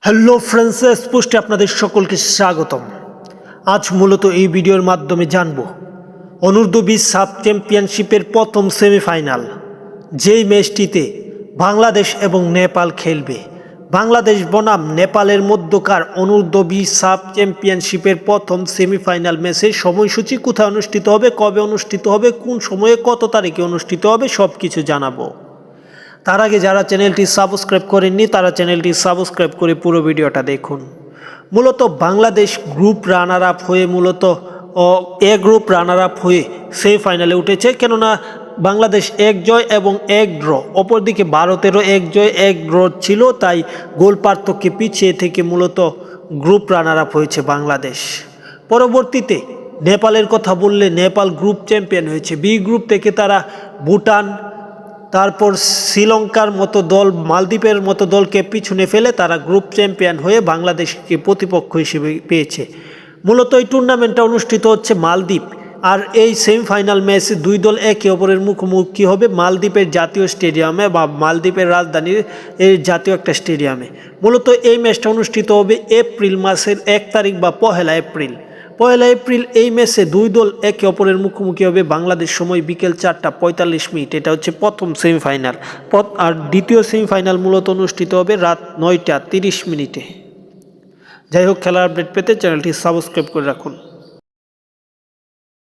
Hello friends, স্পোর্টসে আপনাদের সকলকে স্বাগতম। আজ মূলত এই ভিডিওর মাধ্যমে জানব অনূর্ধ্ব-20 সাব চ্যাম্পিয়নশিপের প্রথম সেমিফাইনাল, যেই ম্যাচটিতে বাংলাদেশ এবং নেপাল খেলবে। বাংলাদেশ বনাম নেপালের মধ্যকার অনূর্ধ্ব-20 সাব চ্যাম্পিয়নশিপের প্রথম সেমিফাইনাল ম্যাচের সময়সূচি, কোথায় অনুষ্ঠিত হবে, কবে অনুষ্ঠিত হবে, কোন সময়ে, কত তারিখে অনুষ্ঠিত হবে, সব কিছু জানাবো। তার আগে যারা চ্যানেলটি সাবস্ক্রাইব করেননি তারা চ্যানেলটি সাবস্ক্রাইব করে পুরো ভিডিওটা দেখুন। মূলত বাংলাদেশ গ্রুপ রানার আপ হয়ে গ্রুপ রানার আপ হয়ে সেমিফাইনালে উঠেছে, কেননা বাংলাদেশ এক জয় এবং এক ড্র, অপরদিকে ভারতেরও এক জয় এক ড্র ছিল, তাই গোল পার্থক্যে পিছিয়ে থেকে মূলত গ্রুপ রানার আপ হয়েছে বাংলাদেশ। পরবর্তীতে নেপালের কথা বললে, নেপাল গ্রুপ চ্যাম্পিয়ন হয়েছে। বি গ্রুপ থেকে তারা ভুটান, তারপর শ্রীলঙ্কার মতো দল, মালদ্বীপের মতো দলকে পিছনে ফেলে তারা গ্রুপ চ্যাম্পিয়ন হয়ে বাংলাদেশকে প্রতিপক্ষ হিসেবে পেয়েছে। মূলত এই টুর্নামেন্টটা অনুষ্ঠিত হচ্ছে মালদ্বীপ, আর এই সেমিফাইনাল ম্যাচে দুই দল একে অপরের মুখোমুখি হবে মালদ্বীপের জাতীয় স্টেডিয়ামে বা মালদ্বীপের রাজধানীর এই জাতীয় একটা স্টেডিয়ামে। মূলত এই ম্যাচটা অনুষ্ঠিত হবে এপ্রিল মাসের 1 তারিখ বা পহেলা এপ্রিল। এই ম্যাচে দুই দল একে অপরের মুখোমুখি হবে বাংলাদেশ সময় বিকেল 4:45। এটা হচ্ছে প্রথম সেমিফাইনাল। আর দ্বিতীয় সেমিফাইনাল মূলত অনুষ্ঠিত হবে রাত 9:30। যাই হোক, খেলার আপডেট পেতে চ্যানেলটি সাবস্ক্রাইব করে রাখুন।